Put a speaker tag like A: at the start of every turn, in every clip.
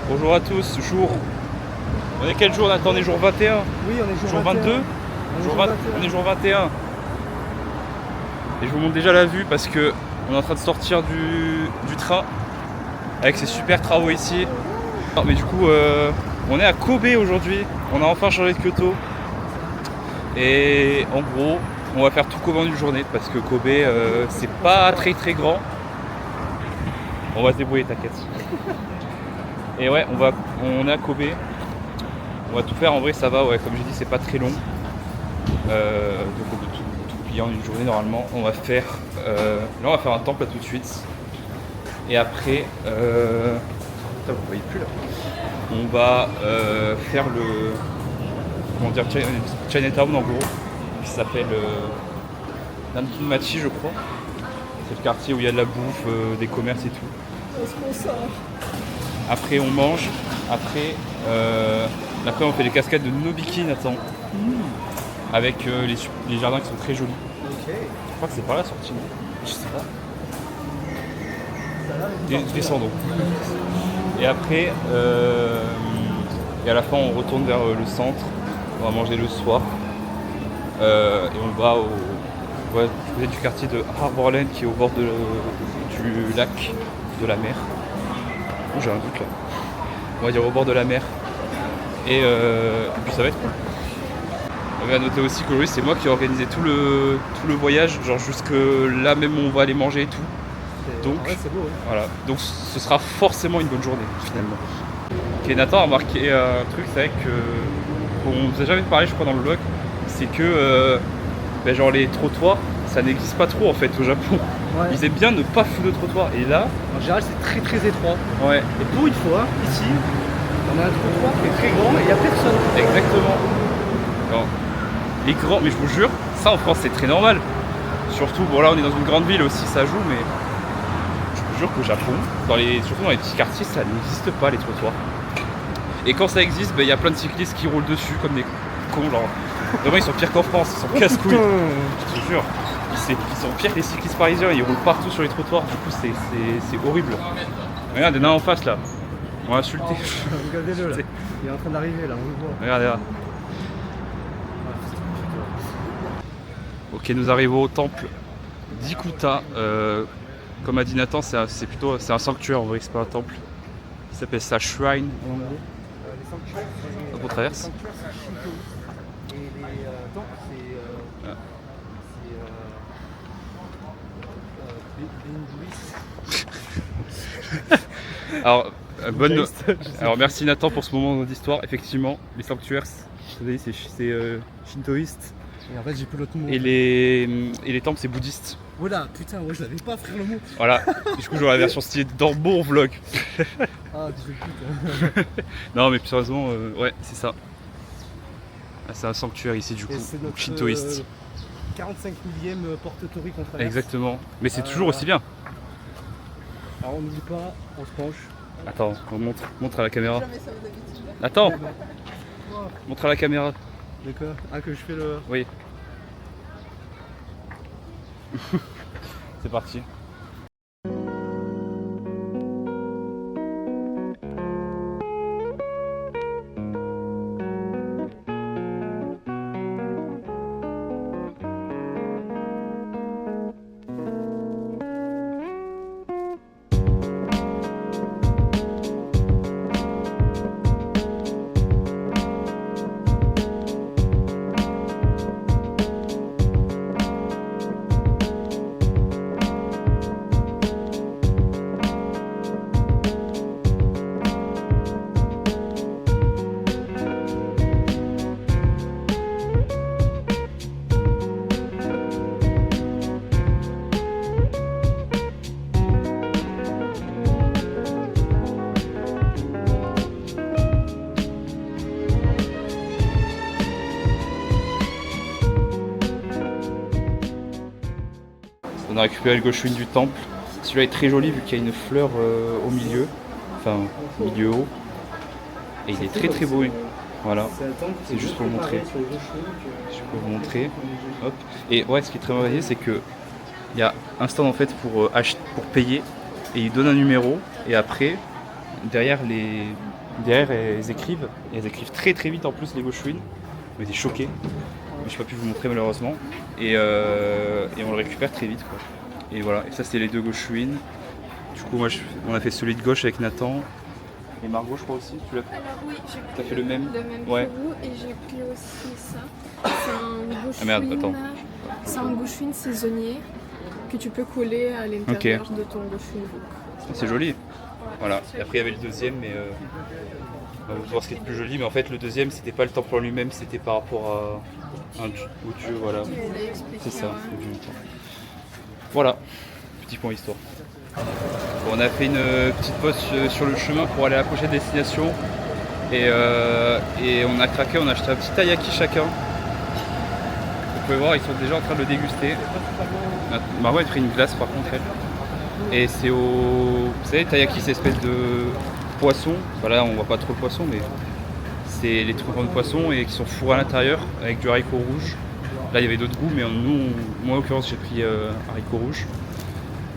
A: Bonjour à tous, On est quel jour Nathan? On est jour 21?
B: Oui, on est
A: jour 22? On est jour 21. Et je vous montre déjà la vue parce que on est en train de sortir du train avec ces super travaux ici. Non, mais du coup, on est à Kobe aujourd'hui. On a enfin changé de Kyoto. Et en gros, on va faire tout Kobe en une journée parce que Kobe, c'est pas très grand. On va se débrouiller, t'inquiète. Et ouais, on est à Kobe. On va tout faire, en vrai ça va, ouais, comme j'ai dit c'est pas très long. Donc on peut tout plier en une journée normalement. On va faire là on va faire un temple là tout de suite. Et après putain, vous voyez plus là. On va faire le comment dire Chinatown en gros, qui s'appelle Nankinmachi je crois. C'est le quartier où il y a de la bouffe, des commerces et tout. Après on mange, après on fait les cascades de Nobiki Nathan. Avec les jardins qui sont très jolis.
B: Ok.
A: Je crois que c'est par la sortie, non? Je sais pas. Descendons. Et après, et à la fin on retourne vers le centre. On va manger le soir. Et on va au côté du quartier de Harborland qui est au bord du lac, de la mer. Oh, j'ai un doute là. On va dire au bord de la mer. Et puis ça va être cool. On va noter aussi que c'est moi qui ai organisé tout le voyage, genre jusque là même où on va aller manger et tout. Donc,
B: ouais, c'est beau, hein.
A: voilà. Donc ce sera forcément une bonne journée finalement. Ok, Nathan a remarqué un truc, c'est vrai qu'on vous a jamais parlé je crois dans le vlog, c'est que genre les trottoirs, ça n'existe pas trop en fait au Japon.
B: Ouais.
A: Ils aiment bien ne pas foutre de trottoir. Et là,
B: En général, c'est très étroit.
A: ouais,
B: Et pour une fois, ici, on a un trottoir qui est très grand et il n'y a personne.
A: exactement. Non. Les grands, mais je vous jure, ça en France c'est très normal. Surtout, bon là on est dans une grande ville aussi, ça joue, mais je vous jure qu'au Japon, surtout dans les petits quartiers, ça n'existe pas les trottoirs. Et quand ça existe, il y a plein de cyclistes qui roulent dessus comme des cons, genre. Vraiment ils sont pires qu'en France, ils sont casse-couilles. Je te jure, ils sont pires que les cyclistes parisiens, ils roulent partout sur les trottoirs, du coup c'est horrible. Regarde, il y en a un en face là, on va insulter.
B: Regardez-le là, il est en train d'arriver là, on le voit.
A: Regarde. Ok, nous arrivons au temple d'Ikuta. Comme a dit Nathan, c'est un sanctuaire en vrai, c'est pas un temple. Il s'appelle ça Shrine en gros.
B: Les sanctuaires,
A: Donc on traverse.
B: c'est Shinto. Et les temples, c'est
A: Alors, alors merci Nathan pour ce moment d'histoire. Effectivement, les sanctuaires, c'est shintoïste.
B: Et en fait, j'ai plus l'autre mot.
A: Et les temples, c'est bouddhiste.
B: Voilà, putain, ouais, je l'avais pas, frère, le mot.
A: Voilà. Du coup, j'aurai la version stylée dans mon vlog.
B: Ah, tu fais putain.
A: Non, mais plus sérieusement, ouais, c'est ça. Ah, c'est un sanctuaire ici, du coup,
B: Et c'est notre
A: shintoïste.
B: 45 millième porte-tory qu'on traverse.
A: Exactement. Mais c'est toujours aussi bien.
B: Alors, on n'oublie pas, on se penche.
A: Attends, on montre à la caméra. Attends, montre à la caméra.
B: D'accord. Ah, que je fais le.
A: Oui. C'est parti. On a récupéré le Goshuin du temple. Celui-là est très joli vu qu'il y a une fleur au milieu, enfin milieu haut. Et il est très beau. Voilà, c'est juste pour vous montrer. Je peux vous montrer. Hop. Et ouais, ce qui est très merveilleux, c'est que il y a un stand en fait pour payer et il donne un numéro et après derrière derrière elles écrivent, et elles écrivent très très vite en plus les Gauchouines. On était choqués, mais je n'ai pas pu vous montrer malheureusement. Et on le récupère très vite quoi. Et voilà, et ça c'était les deux Gauchouines. Du coup moi on a fait celui de gauche avec Nathan. Et Margot je crois aussi, tu l'as fait?
C: Alors oui, j'ai pris
A: T'as fait le même
C: ouais. Que vous, et j'ai pris aussi ça. C'est un Gauchouine.
A: Ah merde, attends.
C: C'est un Gauchouine saisonnier que tu peux coller à l'intérieur de ton Gauchouine book.
A: C'est joli. Voilà. Et après il y avait le deuxième, mais on va vous voir ce qui est le plus joli. Mais en fait le deuxième c'était pas le temple en lui-même, c'était par rapport à au dieu, voilà. C'est ça. Ouais. Voilà. Petit point histoire. Bon, on a fait une petite pause sur le chemin pour aller à la prochaine destination. Et on a craqué, on a acheté un petit taiyaki chacun. Vous pouvez voir, ils sont déjà en train de le déguster. Margot elle fait une glace par contre elle. Et c'est vous savez, taiyaki c'est espèce de poisson. Voilà, on voit pas trop le poisson, mais c'est les trucs de poisson et qui sont fourrés à l'intérieur avec du haricot rouge. Là il y avait d'autres goûts, mais moi en l'occurrence j'ai pris haricot rouge.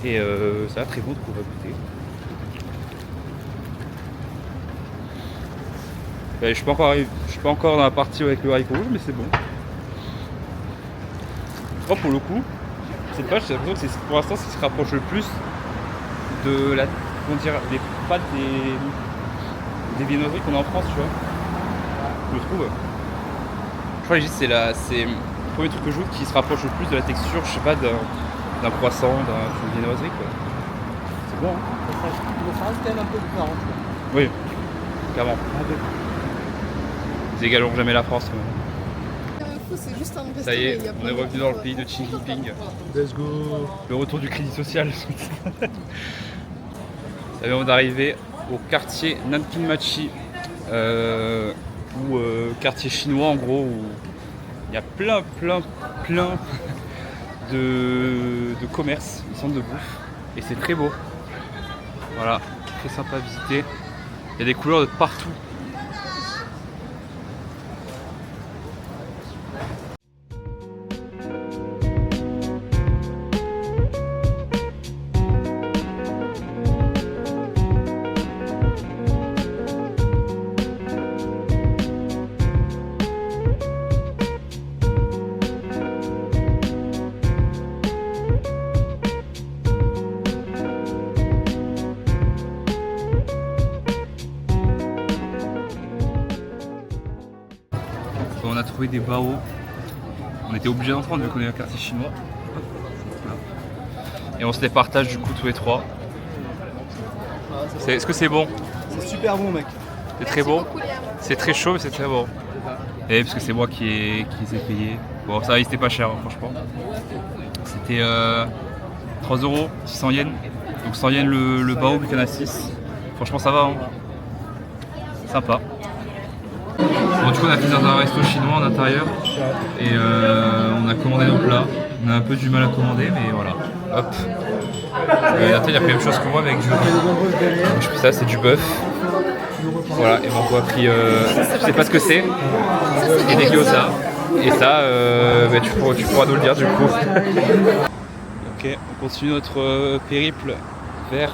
A: Et ça va très bon, on va goûter. Je suis pas encore dans la partie avec le haricot rouge, mais c'est bon. Oh, pour le coup, cette pâte, j'ai l'impression que pour l'instant, c'est ce qui se rapproche le plus de la, comment dire, les pâtes des viennoiseries qu'on a en France, tu vois. Je trouve. Je crois que c'est le premier truc que je goûte qui se rapproche le plus de la texture, je sais pas, d'un croissant, d'une viennoiserie, quoi. C'est bon, hein.
B: Ça reste quand même un peu différent.
A: Oui, clairement. Ils égaleront jamais la France.
C: C'est juste un
A: ça y est, on est revenu dans le pays de Xi Jinping.
B: Let's go.
A: Le retour du crédit social. Ça vient d'arriver au quartier Nanpingmachi, ou quartier chinois en gros, où il y a plein de commerces, de centres de bouffe, et c'est très beau. Voilà, très sympa à visiter. Il y a des couleurs de partout. On a trouvé des bao. On était obligé d'en prendre vu qu'on est un quartier chinois. Et on se les partage du coup tous les trois. Est-ce que c'est bon?
B: C'est super bon mec.
A: C'est très bon. C'est très chaud mais c'est très bon. Et parce que c'est moi qui les ai payés. Bon ça c'était pas cher hein, franchement. C'était 3 €, 600 yens. Donc 100 yens le bao vu qu'il y en a 6. Franchement ça va hein. Sympa. Bon, du coup on a fini dans un resto chinois en intérieur et on a commandé nos plats. On a un peu du mal à commander mais voilà. Hop. Nathan il a pris la même chose que moi avec du riz. Je fais ça, c'est du bœuf. Voilà, et Margot a pris, je sais pas ce que c'est, et des gyoza. Et ça, tu pourras nous le dire du coup. Ok, on continue notre périple vers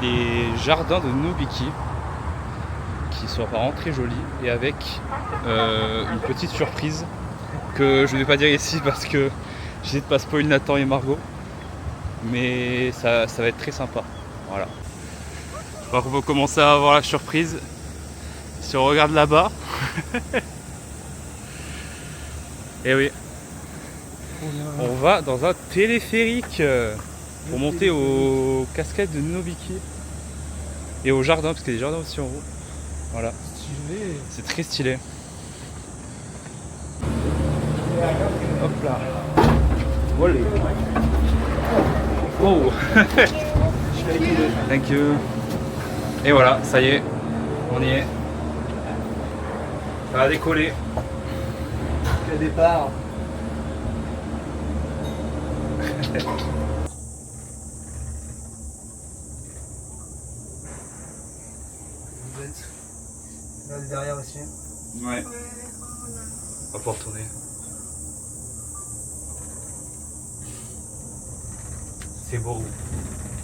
A: les jardins de Nobiki, qui sont apparemment très jolis, et avec une petite surprise que je ne vais pas dire ici parce que j'essaie de pas spoiler Nathan et Margot, mais ça va être très sympa. Voilà. Je crois qu'on va commencer à avoir la surprise si on regarde là-bas. Et oui, on va dans un téléphérique pour monter aux cascades de Nobiki et au jardin, parce qu'il y a des jardins aussi en haut. Voilà, c'est très stylé. Hop là. Voilà. Wow. Thank you. Et voilà, ça y est, on y est. Ça va décoller.
B: Le départ. Vous êtes là derrière aussi.
A: Ouais. On va pas retourner. C'est beau.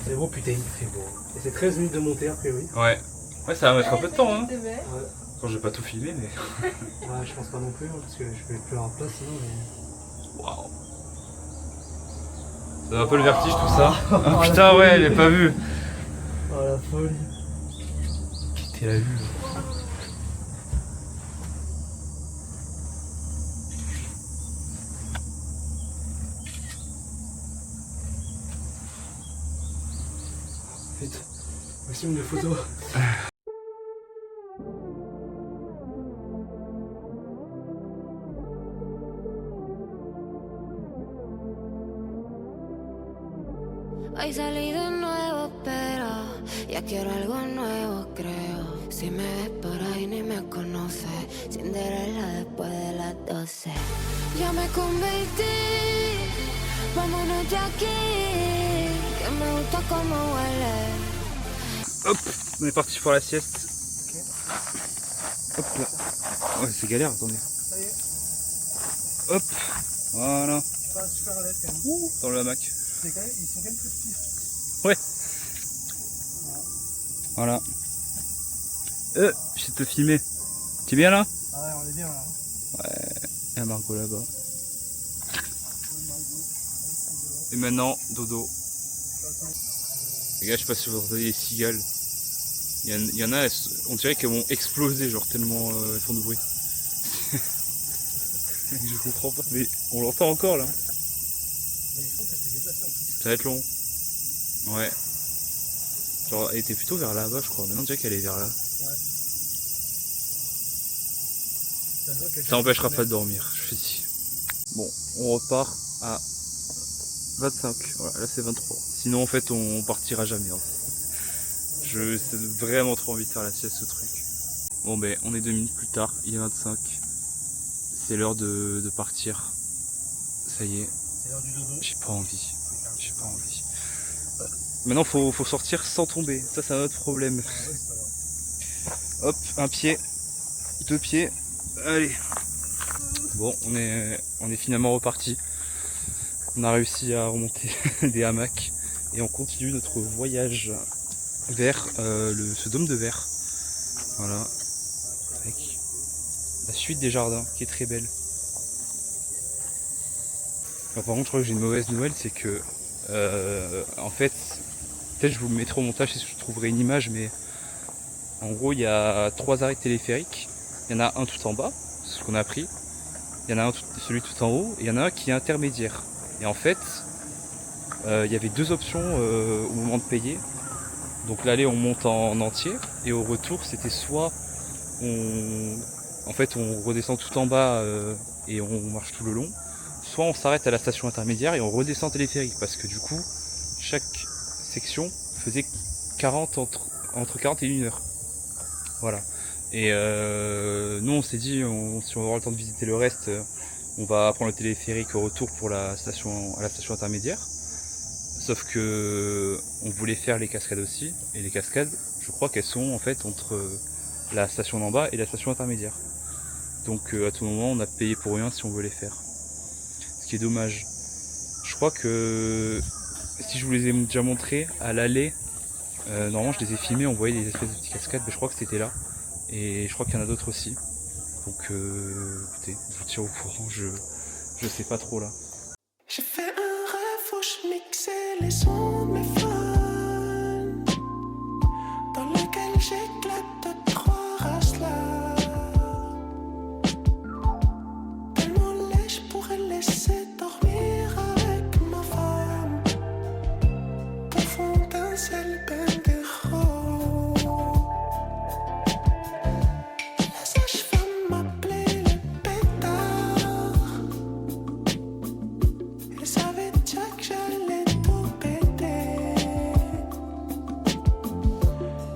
B: C'est beau, putain, il fait beau. Et c'est 13 minutes de montée a priori.
A: Ouais. Ouais, ça va mettre un peu de temps, hein.
B: Ouais.
A: Quand j'ai pas tout filmé, mais.
B: Ouais, je pense pas non plus, hein, parce que je peux plus avoir place sinon. Mais...
A: Waouh. Ça donne un peu le vertige tout ça. Ah putain, ouais, elle est pas vue.
B: Oh la folie.
A: Qui était la vue?
B: Vite. Voici une photo.
D: Hoy salí de nuevo, pero ya quiero algo nuevo, creo. Si me ves por ahí ni me conoces. Cinderella después de las 12. Ya me convertí, vámonos de aquí. Que me gusta como huele.
A: Hop, on est parti pour la sieste. Hop là. Ouais, c'est galère, attendez.
B: Ça y est.
A: Hop, voilà.
B: Pas super à l'aise quand même.
A: Dans le hamac.
B: Ils sont quand même plus petits.
A: Ouais. Voilà. Je vais te filmer. T'es bien là?
B: Ah ouais, on est bien là.
A: Ouais, il y a Margot là-bas. Et maintenant, dodo. Les gars, je sais pas si vous entendez les cigales. Il y en a, on dirait qu'elles vont exploser, genre tellement elles font de bruit. Je comprends pas, mais on l'entend encore là.
B: Mais je pense que c'est déplacé en plus.
A: Ça va être long. Ouais. Genre, elle était plutôt vers là-bas, je crois. Maintenant, on dirait qu'elle est vers là.
B: Ouais.
A: Ça n'empêchera pas de dormir, je fais si. Bon, on repart à 25. Voilà, là c'est 23. Sinon, en fait, on partira jamais. Hein. J'ai vraiment trop envie de faire la sieste, ce truc. Bon, ben, on est 2 minutes plus tard. Il est 25. C'est l'heure de partir. Ça y est.
B: C'est l'heure du dodo.
A: J'ai pas envie. J'ai pas envie. Maintenant, faut sortir sans tomber. Ça, c'est un autre problème.
B: Ah ouais, c'est pas grave.
A: Hop, un pied, 2 pieds. Allez. Bon, on est finalement reparti. On a réussi à remonter des hamacs et on continue notre voyage vers ce dôme de verre. Voilà. Avec la suite des jardins qui est très belle. Alors, par contre, je crois que j'ai une mauvaise nouvelle, c'est que en fait, peut-être je vous le mettrai au montage si je trouverai une image, mais en gros, il y a 3 arrêts téléphériques. Il y en a un tout en bas, c'est ce qu'on a appris. Il y en a un celui tout en haut, et il y en a un qui est intermédiaire. Et en fait, il y avait 2 options au moment de payer. Donc l'aller, on monte en entier, et au retour, c'était soit on redescend tout en bas et on marche tout le long, soit on s'arrête à la station intermédiaire et on redescend en téléphérique, parce que du coup, chaque section faisait 40 entre 40 et 1 heure. Voilà. Et nous on s'est dit, si on aura le temps de visiter le reste, on va prendre le téléphérique au retour pour à la station intermédiaire. Sauf que on voulait faire les cascades aussi, et les cascades, je crois qu'elles sont en fait entre la station d'en bas et la station intermédiaire. Donc à tout moment on a payé pour rien si on veut les faire. Ce qui est dommage. Je crois que si je vous les ai déjà montrés à l'aller, normalement je les ai filmés, on voyait des espèces de petites cascades, mais je crois que c'était là. Et je crois qu'il y en a d'autres aussi. Donc écoutez, je vous tiens au courant, je sais pas trop là.
E: J'ai fait un rêve où je mixais les sons de mes fans, dans lequel j'éclate 3 races là. Tellement laid, je pourrais laisser dormir avec ma femme, profond d'un seul pendejo. La sage-femme m'appelait le pétard. Elle savait déjà que j'allais tout péter.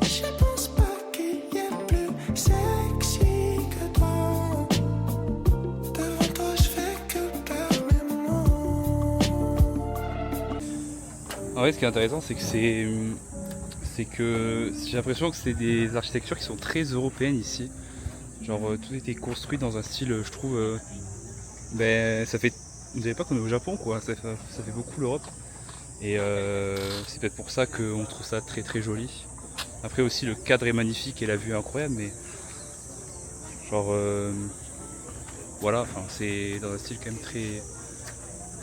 E: Je pense pas qu'il y ait plus sexy que toi. Devant toi, je fais que perdre mes mots.
A: En vrai, ce qui est intéressant, c'est que j'ai l'impression que c'est des architectures qui sont très européennes ici. Genre tout a été construit dans un style, je trouve, ça fait, vous savez pas qu'on est au Japon quoi, ça fait beaucoup l'Europe. Et c'est peut-être pour ça qu'on trouve ça très très joli. Après aussi le cadre est magnifique et la vue est incroyable, mais genre voilà, enfin c'est dans un style quand même très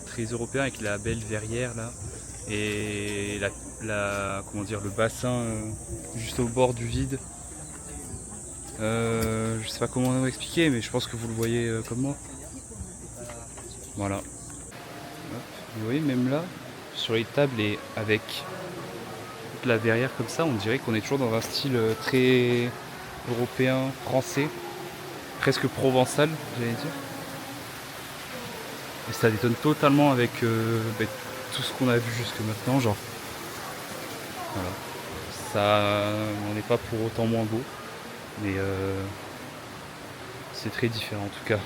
A: très européen avec la belle verrière là et comment dire, le bassin juste au bord du vide. Je sais pas comment expliquer, mais je pense que vous le voyez comme moi. Voilà. Hop. Vous voyez, même là, sur les tables et avec toute la verrière comme ça, on dirait qu'on est toujours dans un style très européen, français, presque provençal, j'allais dire. Et ça détonne totalement avec tout ce qu'on a vu jusque maintenant, genre. Voilà. Ça n'en est pas pour autant moins beau, mais c'est très différent en tout cas.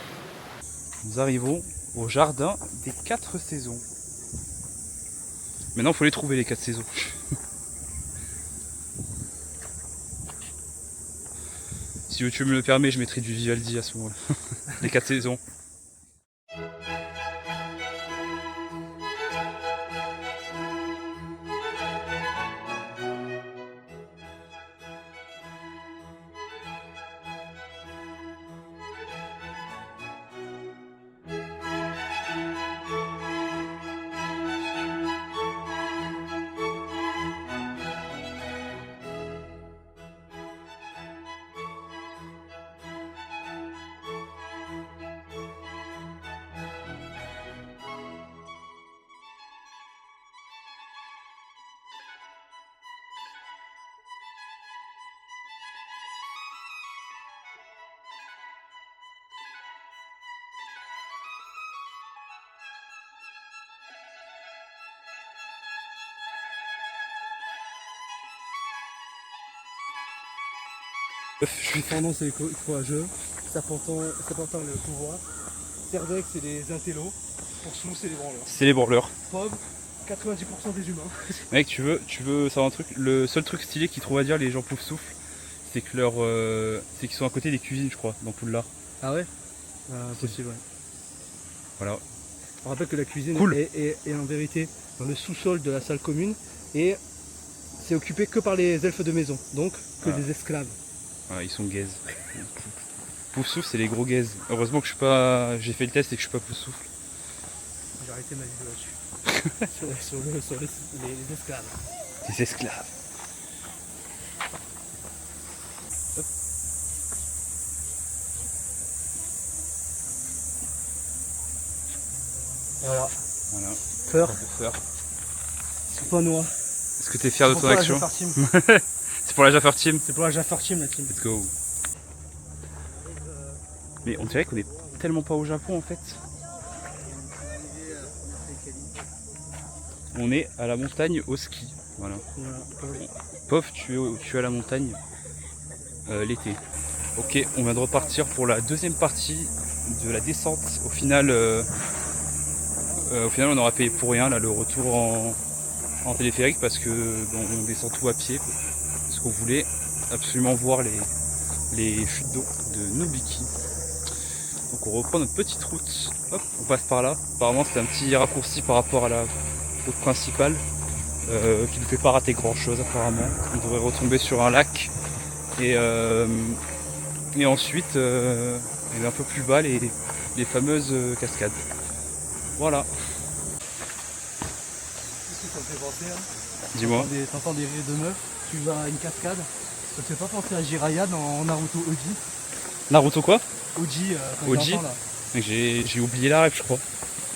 A: Nous arrivons au jardin des 4 saisons. Maintenant, il faut les trouver les 4 saisons. Si YouTube me le permet, je mettrai du Vivaldi à ce moment-là. Les 4 saisons.
B: Je suis Fernand, c'est les courageux. Serpentin le pouvoir. Serdec, c'est les intellos. Poursou, c'est les branleurs.
A: C'est les branleurs.
B: Pov, 90% des humains.
A: Mec, tu veux savoir un truc? Le seul truc stylé qu'ils trouvent à dire les gens Poufsouffle, c'est que c'est qu'ils sont à côté des cuisines, je crois, dans Poudlard.
B: Ah ouais? Possible, ouais.
A: Voilà.
B: On rappelle que la cuisine
A: Cool.
B: est en vérité dans le sous-sol de la salle commune et c'est occupé que par les elfes de maison, donc que des esclaves.
A: Voilà, ils sont gaze. Poufsouffle, c'est les gros gaze. Heureusement que j'ai fait le test et que je suis pas Poufsouffle.
B: J'ai arrêté ma vidéo là-dessus. sur les esclaves.
A: Les esclaves. Hop.
B: Voilà.
A: Voilà.
B: Peur,
A: Peur.
B: c'est pas noir.
A: Est-ce que t'es fier de ton action? C'est pour la Jaffer Team.
B: C'est pour la Jaffer Team, la team.
A: Let's go. Mais on dirait qu'on est tellement pas au Japon en fait. On est à la montagne au ski. Voilà. Pof, tu es à la montagne l'été. Ok, on vient de repartir pour la deuxième partie de la descente. Au final, on aura payé pour rien là, le retour en téléphérique parce que on descend tout à pied. Parce qu'on voulait absolument voir les chutes d'eau de Nobiki. Donc on reprend notre petite route. Hop, on passe par là. Apparemment c'est un petit raccourci par rapport à la route principale qui ne fait pas rater grand chose apparemment. On devrait retomber sur un lac et ensuite un peu plus bas les fameuses cascades. Voilà.
B: Ça me fait penser, hein.
A: Dis-moi.
B: T'entends des rires de meufs, tu vas à une cascade. Ça te fait pas penser à Jiraiya dans Naruto Oji?
A: Naruto quoi?
B: Oji,
A: Oji
B: là.
A: J'ai oublié la rêve je crois.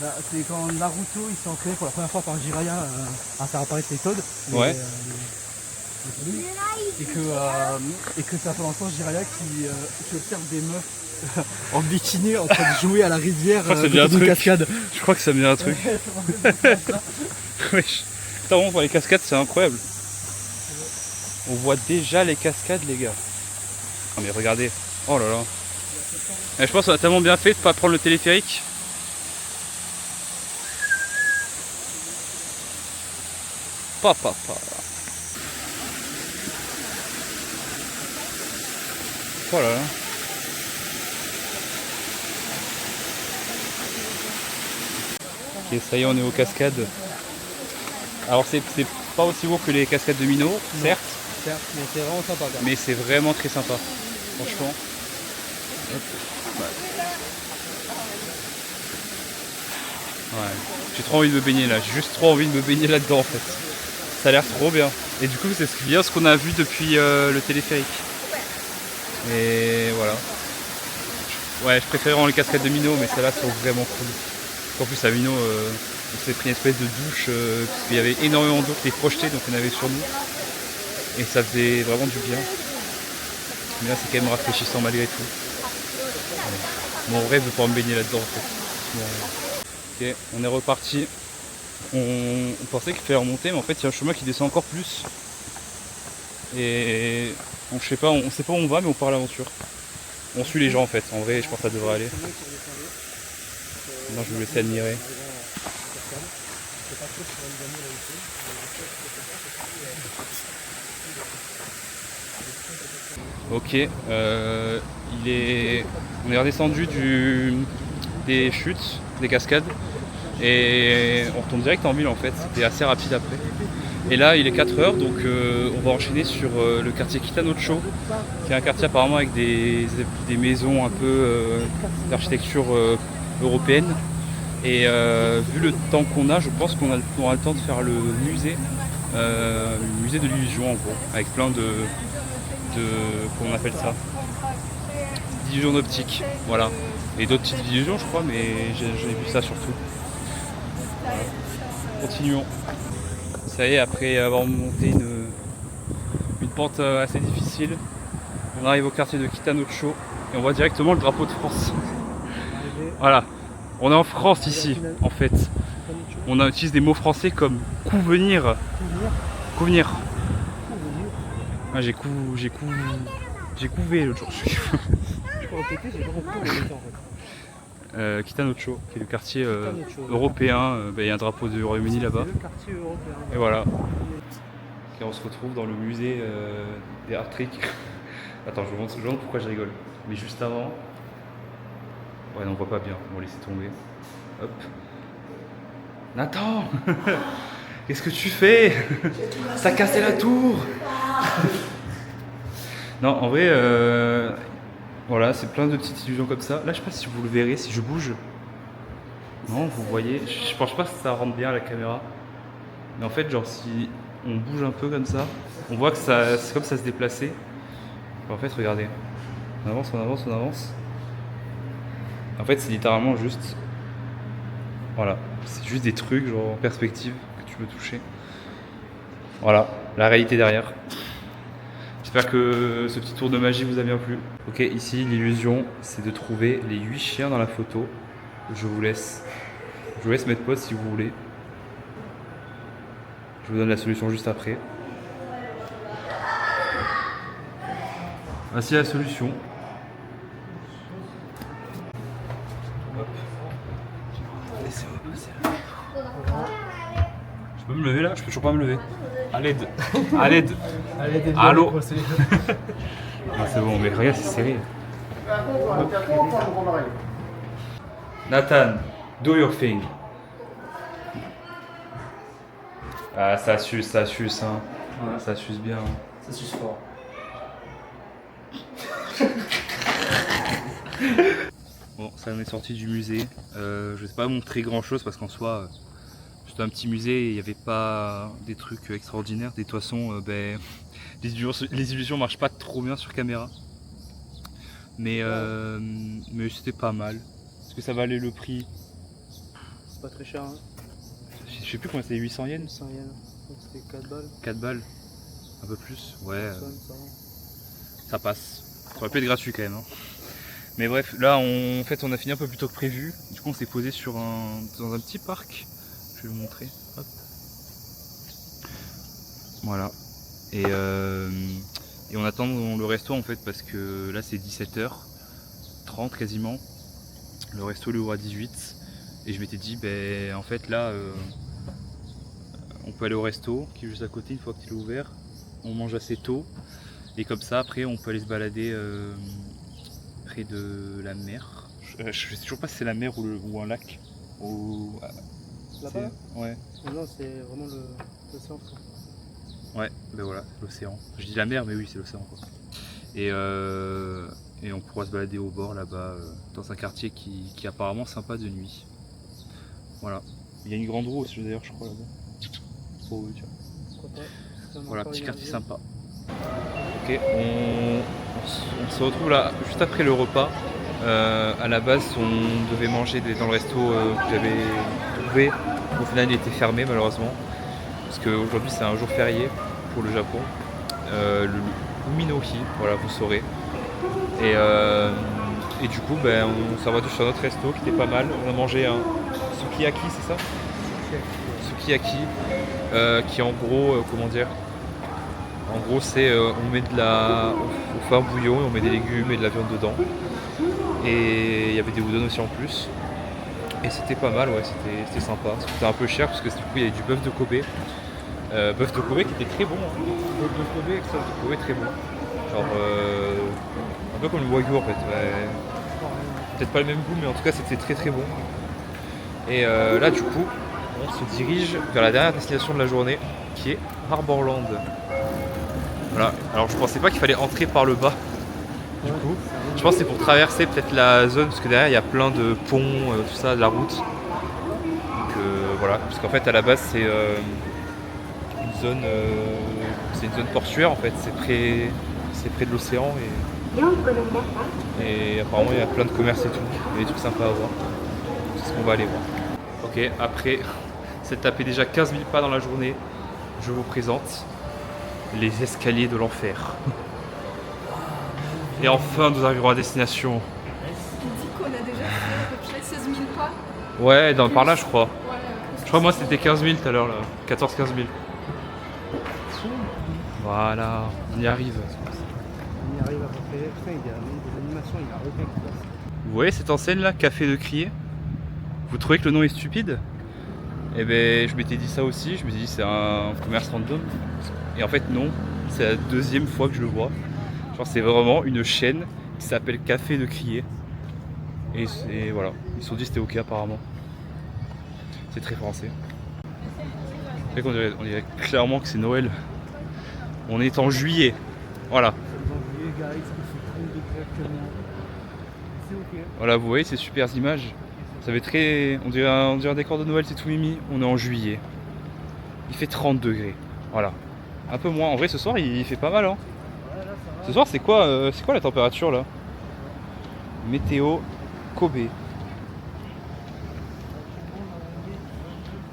B: Là, c'est quand Naruto il s'est ancré pour la première fois par Jiraiya à faire apparaître les Toads.
A: Ouais.
B: Et que ça fait longtemps Jiraiya qui observe des meufs en bikini en train de jouer à la rivière
A: d'une
B: cascade.
A: Je crois que ça me dit un truc. Wesh. Putain, on voit les cascades, c'est incroyable. On voit déjà les cascades, les gars. Oh, mais regardez. Oh là là. Et je pense qu'on a tellement bien fait de pas prendre le téléphérique. Papa. Oh là là. Ok, ça y est, on est aux cascades. Alors c'est pas aussi beau que les cascades de Minot, certes,
B: Certes, mais c'est vraiment sympa. Quand même.
A: mais c'est vraiment très sympa. Franchement. Hop. Ouais. J'ai trop envie de me baigner là, j'ai juste trop envie de me baigner là-dedans en fait. Ça a l'air trop bien. Et du coup c'est bien ce qu'on a vu depuis le téléphérique. Et voilà. Ouais, je préfère les cascades de Minot, mais celles-là sont vraiment cool. En plus à Minot, on s'est pris une espèce de douche, parce qu'il y avait énormément d'eau qui était projetée, donc on avait sur nous. Et ça faisait vraiment du bien. Mais là c'est quand même rafraîchissant malgré tout. Ouais. Mon rêve de pouvoir me baigner là-dedans en fait. Ok, on est reparti. On pensait qu'il fallait remonter, mais en fait il y a un chemin qui descend encore plus. Et on sait pas où on va, mais on part à l'aventure. On suit les gens en fait, en vrai je pense que ça devrait aller. Maintenant je vais vous laisser admirer. Ok, on est redescendu des chutes, des cascades, et on retombe direct en ville en fait, c'était assez rapide après. Et là il est 4h, donc on va enchaîner sur le quartier Kitanocho, qui est un quartier apparemment avec des maisons un peu d'architecture européenne. Et vu le temps qu'on a, je pense qu'on aura le temps de faire le musée de l'illusion en gros, avec plein de comment on appelle ça, d'illusions d'optique, voilà. Et d'autres petites illusions je crois, mais j'ai vu ça surtout. Voilà. Continuons. Ça y est, après avoir monté une pente assez difficile, on arrive au quartier de Kitanocho et on voit directement le drapeau de France. Voilà, on est en France ici en fait. On utilise des mots français comme couvenir. Couvenir. Ah, j'ai couvé l'autre jour.
B: Je peux répéter, j'ai pas compris où on était en fait.
A: Kitanocho, qui est le quartier
B: Kitanocho,
A: européen. Il y a un drapeau du Royaume-Uni là-bas.
B: C'est le quartier européen.
A: Et voilà. Et on se retrouve dans le musée des Art Tricks. Attends, je vous montre pourquoi je rigole. Mais juste avant. Ouais, non, on voit pas bien. On va laisser tomber. Hop. Nathan, qu'est-ce que tu fais? Ça a cassé la tour. Non, en vrai, voilà, c'est plein de petites illusions comme ça. Là, je sais pas si vous le verrez, si je bouge. Non, vous voyez, je pense pas que ça rentre bien à la caméra. Mais en fait, genre, si on bouge un peu comme ça, on voit que c'est comme ça se déplaçait. En fait, regardez, on avance, on avance, on avance. En fait, c'est littéralement juste, voilà, c'est juste des trucs genre en perspective que tu peux toucher. Voilà, la réalité derrière. J'espère que ce petit tour de magie vous a bien plu. Ok, ici l'illusion c'est de trouver les 8 chiens dans la photo. Je vous laisse mettre pause si vous voulez. Je vous donne la solution juste après. Voici la solution. Hop. Laissez-moi passer là. Je peux me lever là? Je peux toujours pas me lever. À l'aide. À l'aide. Allô. Ah, c'est bon, mais regarde, c'est serré. Nathan, do your thing. Ah, ça suce, hein. Ouais. Ça suce bien.
B: Ça suce fort.
A: Bon, ça en est sorti du musée. Je vais pas montrer grand chose parce qu'en soi, c'était un petit musée et il n'y avait pas des trucs extraordinaires. De toute façon, les illusions marchent pas trop bien sur caméra. Mais c'était pas mal. Est-ce que ça valait le prix?
B: C'est pas très cher, hein.
A: Je sais plus combien c'était, 800 yens?
B: 800 yens. Donc c'était 4 balles.
A: 4 balles? Un peu plus? Ouais.
B: Ça
A: Ça passe. Ça aurait pu être gratuit quand même. Hein. Mais bref, là en fait on a fini un peu plus tôt que prévu. Du coup on s'est posé dans un petit parc. Je vais vous montrer. Hop. Voilà. Et on attend le resto en fait parce que là c'est 17h30 quasiment. Le resto il ouvre à 18. Et je m'étais dit en fait là on peut aller au resto qui est juste à côté une fois qu'il est ouvert. On mange assez tôt. Et comme ça après on peut aller se balader près de la mer. Je sais toujours pas si c'est la mer ou un lac.
B: Là-bas?
A: Ouais.
B: Non, c'est vraiment L'océan, c'est
A: Ouais, ben voilà, l'océan. Je dis la mer, mais oui, c'est l'océan quoi. Et on pourra se balader au bord là-bas, dans un quartier qui est apparemment sympa de nuit. Voilà. Il y a une grande roue aussi d'ailleurs, je crois là-bas. Oh, oui, tu vois.
B: pourquoi pas. Ça m'a
A: Voilà,
B: encore
A: petit quartier
B: énervé.
A: sympa. Ok, on se retrouve là juste après le repas. À la base, on devait manger dans le resto que j'avais trouvé. Au final, il était fermé malheureusement. Parce qu'aujourd'hui, c'est un jour férié pour le Japon. Le Uminohi, voilà, vous saurez. Et du coup, ben, on s'est rendu sur notre resto qui était pas mal. On a mangé un sukiyaki, c'est ça? Sukiyaki, qui en gros, comment dire? En gros, c'est on met on fait un bouillon et on met des légumes et de la viande dedans. Et il y avait des udon aussi en plus. Et c'était pas mal, ouais, c'était sympa. C'était un peu cher parce que du coup, il y avait du bœuf de Kobe. Bœuf de Kobe qui était très bon. Hein. Bœuf de Kobe, extra de Kobe, très bon. Genre, un peu comme le Wagyu en fait. Ouais. Peut-être pas le même goût, mais en tout cas, c'était très très bon. Et là, du coup, on se dirige vers la dernière destination de la journée qui est Harborland. Voilà, alors je pensais pas qu'il fallait entrer par le bas. Du coup, je pense que c'est pour traverser peut-être la zone, parce que derrière il y a plein de ponts, tout ça, de la route. Donc voilà, parce qu'en fait à la base c'est une zone portuaire en fait, c'est près de l'océan et apparemment il y a plein de commerces et tout, il y a des trucs sympas à voir. C'est ce qu'on va aller voir. Ok, après s'être tapé déjà 15 000 pas dans la journée, je vous présente les escaliers de l'enfer. Et enfin, nous arriverons à destination.
C: Il dit qu'on a déjà fait à peu près 16 000 pas.
A: Ouais, par là, je crois.
C: Ouais,
A: Je crois, moi, c'était 15 000 tout à l'heure, là. 14-15 000. Voilà, on y arrive.
B: On y arrive à peu près. Putain, il y a des animations, il y a un requin qui passe.
A: Vous voyez cette enseigne-là, Café de Crier? Vous trouvez que le nom est stupide? Eh ben, je m'étais dit ça aussi. Je me suis dit, c'est un commerce random. Et en fait, non. C'est la deuxième fois que je le vois. Genre, c'est vraiment une chaîne qui s'appelle Café de Crier. Et voilà, ils se sont dit c'était ok apparemment. C'est très français. C'est vrai on dirait clairement que c'est Noël. On est en juillet. Voilà.
B: C'est guys, il fait 30 degrés actuellement. C'est ok.
A: Voilà, vous voyez ces super images. Ça fait très. On dirait un décor de Noël, c'est tout mimi. On est en juillet. Il fait 30 degrés. Voilà. Un peu moins. En vrai, ce soir, il fait pas mal. Hein. Ce soir, c'est quoi la température là? Météo Kobe.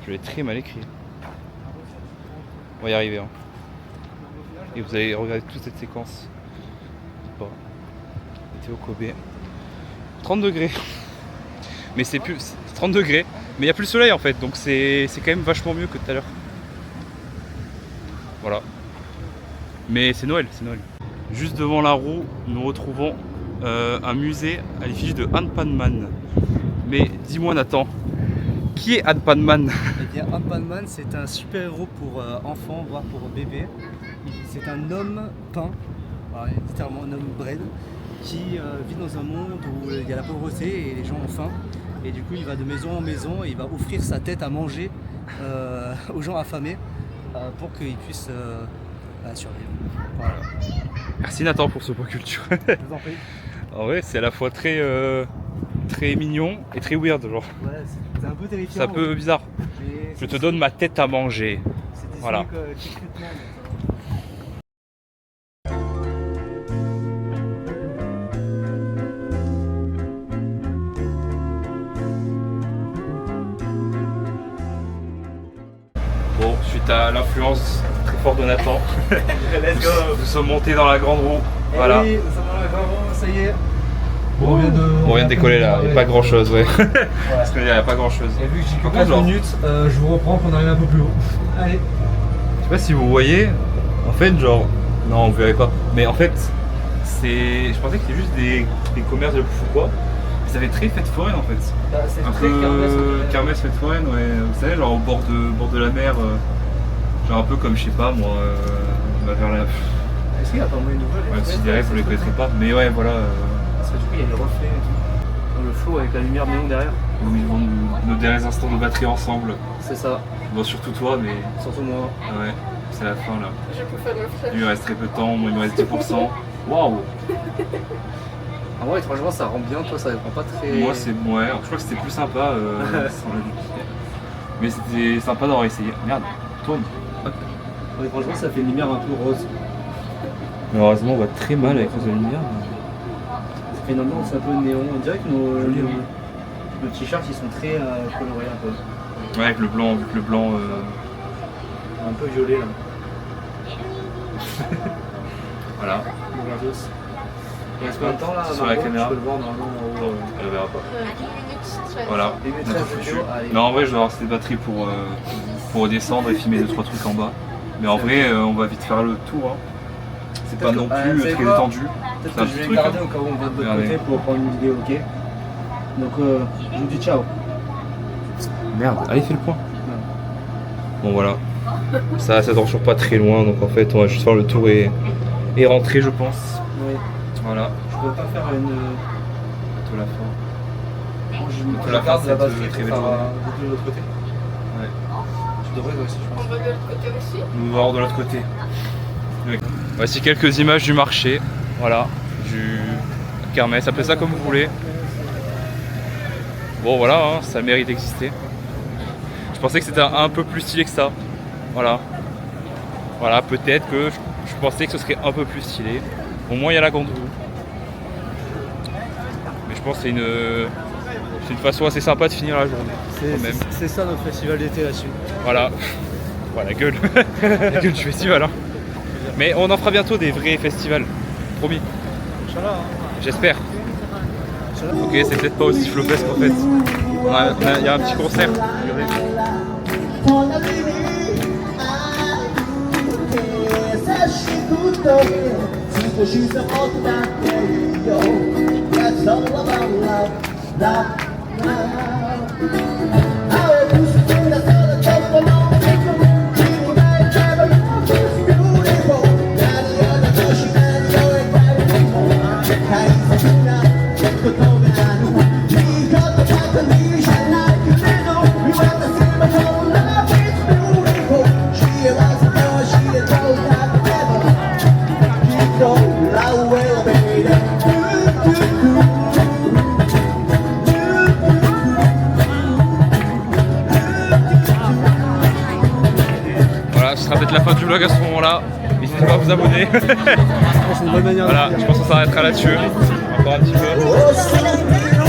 A: Je l'ai très mal écrit. On va y arriver. Hein. Et vous allez regarder toute cette séquence. Bon. Météo Kobe. 30 degrés. Mais c'est 30 degrés. Mais il n'y a plus le soleil en fait. Donc c'est quand même vachement mieux que tout à l'heure. Voilà. Mais c'est Noël, c'est Noël. Juste devant la roue, nous retrouvons un musée à l'effigie de Anpanman. Mais dis-moi Nathan, qui est Anpanman?
B: Eh bien, Anpanman, c'est un super-héros pour enfants, voire pour bébés. C'est un homme peint, littéralement un homme bread, qui vit dans un monde où il y a la pauvreté et les gens ont faim. Et du coup, il va de maison en maison et il va offrir sa tête à manger aux gens affamés pour qu'ils puissent survivre. Voilà.
A: Merci Nathan pour ce point culture.
B: Je vous en prie.
A: En vrai, c'est à la fois très mignon et très weird, genre.
B: Ouais, c'est un peu terrifiant.
A: C'est un peu bizarre.
B: Mais
A: Je te donne ma tête à manger.
B: c'est des
A: Voilà.
B: discrètement.
A: Bon, suite à l'influence très forte de Nathan, nous sommes montés dans la grande roue. Voilà.
B: Oui, nous sommes dans la grande roue, ça y est.
A: On vient de décoller là, il n'y a pas grand chose, ouais. Parce qu'il n'y a pas grand chose.
B: Et vu que j'ai que
A: Par
B: 4
A: contre,
B: minutes, je vous reprends pour qu'on arrive un peu plus haut. Allez.
A: Je sais pas si vous voyez, en fait, genre. Non, vous verrez pas. Mais en fait, c'est. Je pensais que c'était juste des commerces de bouffe ou quoi. Mais ça fait très fête foraine en fait.
B: Bah, c'est
A: Un
B: très
A: peu kermesse fête foraine, ouais. Vous savez, genre au bord de la mer. Genre un peu comme, je sais pas moi, vers la.
B: Est-ce qu'il y a pas moyen de voir
A: Ouais, si derrière vous les connaîtrez pas. Mais ouais, voilà.
B: Parce que du coup, il y a les reflets et tout. Dans le flot avec la lumière néon derrière.
A: Où ils vont nos derniers instants de batterie ensemble.
B: C'est ça.
A: Bon, surtout toi, mais
B: Surtout moi.
A: ouais, c'est la fin là.
C: Je peux faire le flash.
A: Il me reste très peu de temps, moi il me reste 10%. Waouh!
B: En vrai, franchement, ça rend bien. Toi, ça rend pas très.
A: Moi, c'est. Ouais, je crois que c'était plus sympa sans la lumière. Mais c'était sympa d'avoir essayé. Merde, tourne.
B: Ouais, franchement, ça fait une lumière un peu rose.
A: Mais heureusement, on voit très mal avec la lumière.
B: Ça fait une ambiance un peu néon. On dirait que nos
A: Joli, hein.
B: nos t-shirts ils sont très colorés un peu.
A: Ouais, avec le blanc, vu que le blanc.
B: Un peu violet là.
A: Voilà,
B: Il reste combien de temps là
A: sur la
B: Margot
A: caméra.
B: Je peux le voir normalement en haut.
A: elle verra pas.
C: 1 minute 13.
A: Voilà,
B: Et mes
A: on a
B: 13
A: tout foutu.
B: vidéos, allez.
A: Mais en vrai, je vais avoir cette batterie pour redescendre et filmer 2-3 trucs en bas. Mais en vrai, on va vite faire le tour. Hein. C'est pas non plus
B: vous savez
A: très
B: quoi
A: étendu.
B: Peut-être
A: C'est un
B: que je
A: petit
B: vais
A: truc,
B: garder
A: hein.
B: au cas où on va de l'autre
A: Regardez.
B: côté pour prendre une vidéo, ok. Donc je vous dis ciao.
A: Merde, allez, fais le point. Bon, voilà. Ça dure toujours pas très loin, donc en fait, on va juste faire le tour et rentrer, je pense.
B: Oui.
A: Voilà.
B: Je peux pas faire une.
A: Bientôt la fin.
B: Je
A: la
B: garde
A: fin,
B: la
A: c'est
B: batterie
A: très
B: pour
A: belle
B: faire
A: journée.
B: de l'autre côté.
A: Ouais.
B: Je devrais aussi, je pense.
C: On va de l'autre côté aussi.
A: Nous allons voir de l'autre côté. Voici quelques images du marché. Voilà. Du kermesse, appelez ça comme vous voulez. Bon, voilà, hein, ça mérite d'exister. Je pensais que c'était un peu plus stylé que ça. Voilà. Voilà, peut-être que je pensais que ce serait un peu plus stylé. Au moins, il y a la grande roue. Mais je pense que c'est une façon assez sympa de finir la journée. quand même.
B: C'est ça notre festival d'été là-dessus.
A: Voilà. Voilà, la gueule. La gueule du festival. Hein. Mais on en fera bientôt des vrais festivals. Promis.
B: Inch'Allah.
A: J'espère. Ok, c'est peut-être pas aussi flopesque en fait. Il y a un petit concert. Voilà, ce sera peut-être la fin du vlog à ce moment-là. N'hésitez pas à vous abonner.
B: C'est une bonne manière
A: Voilà, je pense qu'on s'arrêtera là-dessus. Encore un petit peu.